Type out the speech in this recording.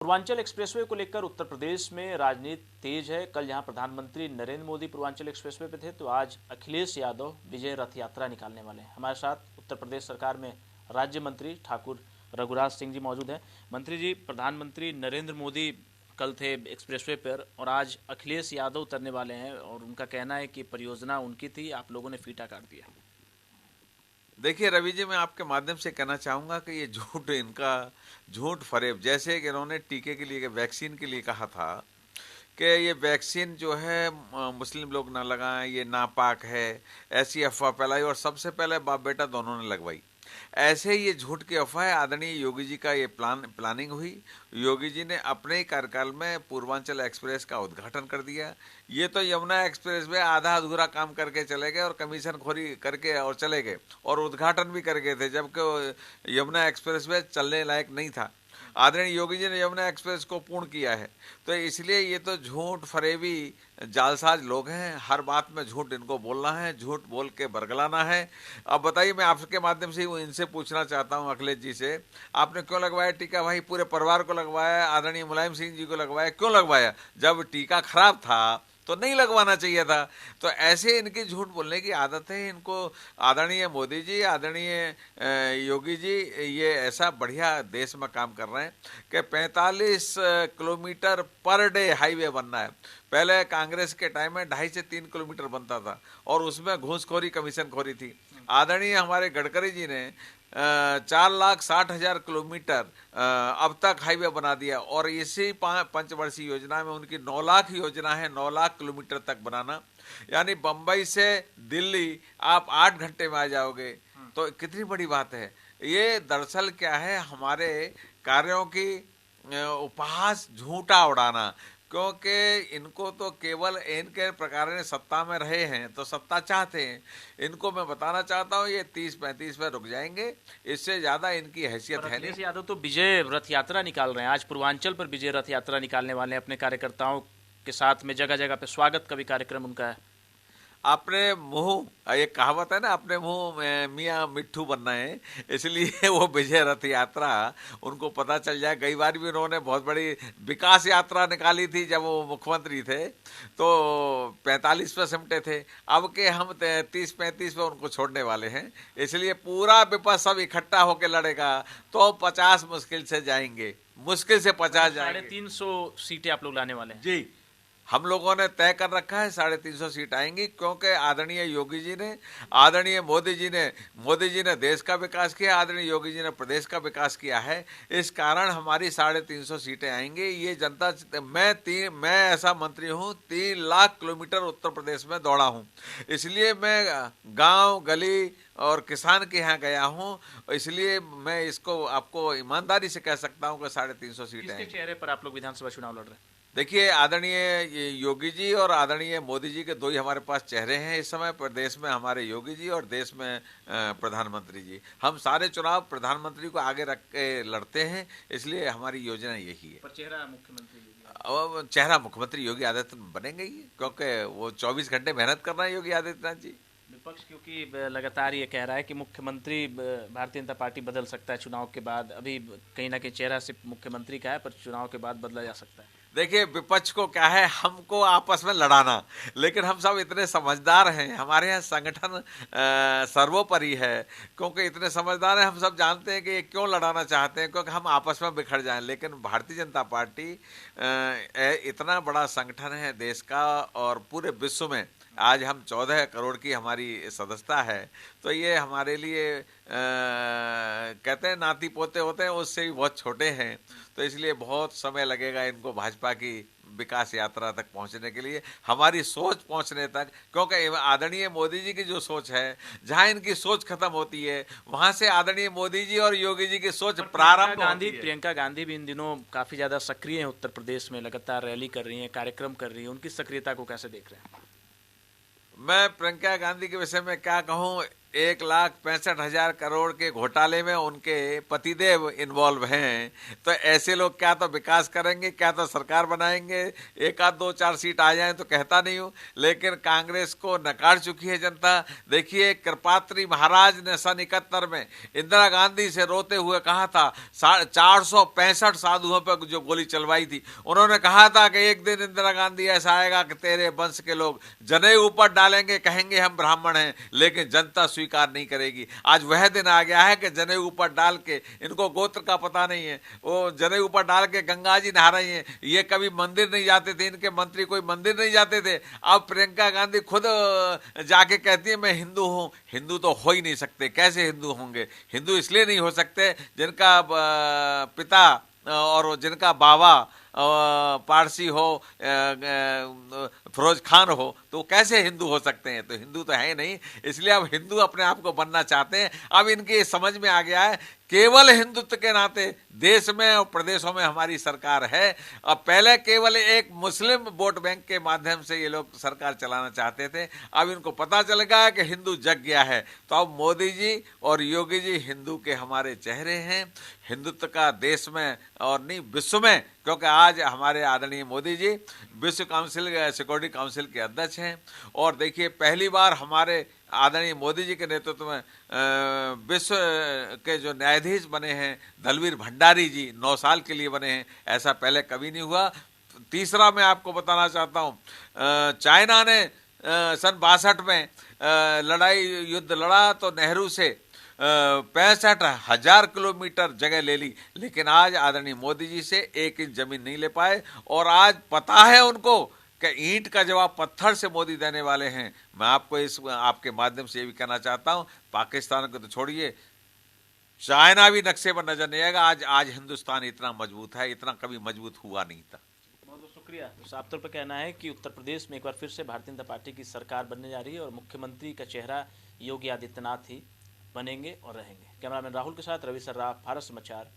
Purvanchal expressway को लेकर उत्तर प्रदेश में राजनीति तेज है। कल यहां प्रधानमंत्री नरेंद्र मोदी पूर्वांचल एक्सप्रेसवे पे थे, तो आज अखिलेश यादव विजय रथ यात्रा निकालने वाले हैं। हमारे साथ उत्तर प्रदेश सरकार में राज्य मंत्री ठाकुर रघुराज सिंह जी मौजूद हैं। मंत्री जी, प्रधानमंत्री नरेंद्र मोदी कल थे एक्सप्रेसवे पर और आज अखिलेश यादव उतरने वाले हैं और उनका कहना है कि परियोजना उनकी थी, आप लोगों ने फीता काट दिया। देखिए रवि जी, मैं आपके माध्यम से कहना चाहूँगा कि ये झूठ इनका झूठ फरेब, जैसे कि इन्होंने टीके के लिए, वैक्सीन के लिए कहा था कि ये वैक्सीन जो है मुस्लिम लोग ना लगाएं, ये नापाक है, ऐसी अफवाह फैलाई और सबसे पहले बाप बेटा दोनों ने लगवाई। ऐसे ही ये झूठ की अफवाह आदरणीय योगी जी का ये प्लानिंग हुई। योगी जी ने अपने ही कार्यकाल में पूर्वांचल एक्सप्रेस का उद्घाटन कर दिया। ये तो यमुना एक्सप्रेस में आधा अधूरा काम करके चले गए और कमीशन खोरी करके और चले गए और उद्घाटन भी कर गए थे, जबकि यमुना एक्सप्रेस वे चलने लायक नहीं था। आदरणीय योगी जी ने यमुना एक्सप्रेस को पूर्ण किया है। तो इसलिए ये तो झूठ फरेबी जालसाज लोग हैं। हर बात में झूठ इनको बोलना है, झूठ बोल के बरगलाना है। अब बताइए, मैं आपके माध्यम से इनसे पूछना चाहता हूं, अखिलेश जी से, आपने क्यों लगवाया टीका? भाई पूरे परिवार को लगवाया, आदरणीय मुलायम सिंह जी को लगवाया, क्यों लगवाया? जब टीका खराब था तो नहीं लगवाना चाहिए था। तो ऐसे इनकी झूठ बोलने की आदत है इनको। आदरणीय मोदी जी, आदरणीय योगी जी, ये ऐसा बढ़िया देश में काम कर रहे हैं कि 45 किलोमीटर पर डे हाईवे बनना है। पहले कांग्रेस के टाइम में 2.5 से 3 किलोमीटर बनता था और उसमें घूसखोरी, कमीशनखोरी थी। आदरणीय हमारे गडकरी जी ने 4,60,000 किलोमीटर अब तक हाईवे बना दिया और इसी पंचवर्षीय योजना में उनकी 9 लाख योजना है, 9 लाख किलोमीटर तक बनाना। यानी बंबई से दिल्ली आप 8 घंटे में आ जाओगे। तो कितनी बड़ी बात है। ये दरअसल क्या है, हमारे कार्यों की उपहास, झूठा उड़ाना। क्योंकि इनको तो केवल इनके प्रकार ने सत्ता में रहे हैं तो सत्ता चाहते हैं। इनको मैं बताना चाहता हूँ ये 30-35 पे रुक जाएंगे, इससे ज्यादा इनकी हैसियत है नहीं। अखिलेश यादव तो विजय रथ यात्रा निकाल रहे हैं, आज पूर्वांचल पर विजय रथ यात्रा निकालने वाले हैं अपने कार्यकर्ताओं के साथ में। जगह जगह पे स्वागत का भी कार्यक्रम उनका है। अपने मुंह, ये कहावत है ना, अपने मुंह में मियाँ मिट्ठू बनना है, इसलिए वो विजय रथ यात्रा उनको पता चल जाए। कई बार भी उन्होंने बहुत बड़ी विकास यात्रा निकाली थी जब वो मुख्यमंत्री थे, तो 45 पे सिमटे थे। अब के हम 30-35 पे उनको छोड़ने वाले हैं, इसलिए पूरा विपक्ष सब इकट्ठा होकर लड़ेगा तो 50 मुश्किल से जाएंगे, मुश्किल से 50 जाएंगे। 350 सीटें आप लोग लाने वाले हैं जी, हम लोगों ने तय कर रखा है 350 सीट आएंगी, क्योंकि आदरणीय योगी जी ने, आदरणीय मोदी जी ने देश का विकास किया, आदरणीय योगी जी ने प्रदेश का विकास किया है। इस कारण हमारी 350 सीटें आएंगी। ये जनता, मैं ऐसा मंत्री हूँ, 3 लाख किलोमीटर उत्तर प्रदेश में दौड़ा हूँ, इसलिए मैं गांव गली और किसान के यहाँ गया हूँ, इसलिए मैं इसको आपको ईमानदारी से कह सकता हूँ कि 350 सीटें किसके चेहरे पर आप लोग विधानसभा चुनाव लड़ रहे हैं? देखिए, आदरणीय योगी जी और आदरणीय मोदी जी के दो ही हमारे पास चेहरे हैं इस समय। प्रदेश में हमारे योगी जी और देश में प्रधानमंत्री जी। हम सारे चुनाव प्रधानमंत्री को आगे रख के लड़ते हैं, इसलिए हमारी योजना यही है। पर चेहरा मुख्यमंत्री योगी अब चेहरा मुख्यमंत्री योगी आदित्यनाथ बनेंगे ही, क्योंकि वो 24 घंटे मेहनत कर रहे हैं योगी आदित्यनाथ जी। विपक्ष क्योंकि लगातार ये कह रहा है कि मुख्यमंत्री भारतीय जनता पार्टी बदल सकता है चुनाव के बाद। अभी कहीं ना कहीं चेहरा सिर्फ मुख्यमंत्री का है, पर चुनाव के बाद बदला जा सकता है। देखिए, विपक्ष को क्या है, हमको आपस में लड़ाना, लेकिन हम सब इतने समझदार हैं, हमारे यहाँ संगठन सर्वोपरि है। क्योंकि इतने समझदार हैं, हम सब जानते हैं कि ये क्यों लड़ाना चाहते हैं, क्योंकि हम आपस में बिखर जाएं। लेकिन भारतीय जनता पार्टी इतना बड़ा संगठन है देश का, और पूरे विश्व में आज हम 14 करोड़ की हमारी सदस्यता है। तो ये हमारे लिए कहते हैं नाती पोते होते हैं, उससे भी बहुत छोटे हैं। तो इसलिए बहुत समय लगेगा इनको भाजपा की विकास यात्रा तक पहुंचने के लिए, हमारी सोच पहुंचने तक। क्योंकि आदरणीय मोदी जी की जो सोच है, जहां इनकी सोच खत्म होती है, वहां से आदरणीय मोदी जी और योगी जी की सोच प्रारंभ होती है। प्रियंका गांधी भी इन दिनों काफी ज्यादा सक्रिय हैं उत्तर प्रदेश में, लगातार रैली कर रही हैं, कार्यक्रम कर रही हैं। उनकी सक्रियता को कैसे देख रहे हैं? मैं प्रियंका गांधी के विषय में क्या कहूं, 1,65,000 करोड़ के घोटाले में उनके पतिदेव इन्वॉल्व हैं। तो ऐसे लोग क्या तो विकास करेंगे, क्या तो सरकार बनाएंगे। एक आध दो चार सीट आ जाए तो कहता नहीं हूं, लेकिन कांग्रेस को नकार चुकी है जनता। देखिए, कृपात्री महाराज ने सन 71 में इंदिरा गांधी से रोते हुए कहा था, 465 साधुओं पर जो गोली चलवाई थी, उन्होंने कहा था कि एक दिन इंदिरा गांधी ऐसा आएगा कि तेरे वंश के लोग जनेऊ ऊपर डालेंगे, कहेंगे हम ब्राह्मण हैं, लेकिन जनता स्वीकार नहीं करेगी। आज वह दिन आ गया है कि जनेऊ ऊपर डाल के, इनको गोत्र का पता नहीं है, वो जनेऊ ऊपर डाल के गंगा जी नहा रही हैं। ये कभी मंदिर नहीं जाते थे, इनके मंत्री कोई मंदिर नहीं जाते थे। अब प्रियंका गांधी खुद जाके कहती है मैं हिंदू हूं। हिंदू तो हो ही नहीं सकते, कैसे हिंदू होंगे? हिंदू इसलिए नहीं हो सकते जिनका पिता और जिनका बाबा पारसी हो, फिरोज खान हो, तो कैसे हिंदू हो सकते हैं? तो हिंदू तो है नहीं, इसलिए अब हिंदू अपने आप को बनना चाहते हैं। अब इनके समझ में आ गया है केवल हिंदुत्व के नाते देश में और प्रदेशों में हमारी सरकार है। अब पहले केवल एक मुस्लिम वोट बैंक के माध्यम से ये लोग सरकार चलाना चाहते थे, अब इनको पता चल गया कि हिंदू जग गया है। तो अब मोदी जी और योगी जी हिंदू के हमारे चेहरे हैं। हिंदुत्व का देश में और नहीं विश्व में, क्योंकि आज हमारे आदरणीय मोदी जी विश्व काउंसिल, सिक्योरिटी काउंसिल के अध्यक्ष हैं। और देखिए, पहली बार हमारे आदरणीय मोदी जी के नेतृत्व में विश्व के जो न्यायाधीश बने हैं दलवीर भंडारी जी, 9 साल के लिए बने हैं, ऐसा पहले कभी नहीं हुआ। तीसरा मैं आपको बताना चाहता हूँ, चाइना ने सन 62 में लड़ाई युद्ध लड़ा तो नेहरू से 65,000 किलोमीटर जगह ले ली, लेकिन आज आदरणीय मोदी जी से 1 इंच जमीन नहीं ले पाए। और आज पता है उनको कि ईंट का जवाब पत्थर से मोदी देने वाले हैं। मैं आपको इस आपके माध्यम से ये भी कहना चाहता हूं, पाकिस्तान को तो छोड़िए, चाइना भी नक्शे पर नजर नहीं आएगा। आज हिंदुस्तान इतना मजबूत है, इतना कभी मजबूत हुआ नहीं था। बहुत बहुत शुक्रिया। तो साफ तौर पर कहना है कि उत्तर प्रदेश में एक बार फिर से भारतीय जनता पार्टी की सरकार बनने जा रही है और मुख्यमंत्री का चेहरा योगी आदित्यनाथ ही बनेंगे और रहेंगे। कैमरामैन राहुल के साथ रवि सर्राफ, भारत समाचार।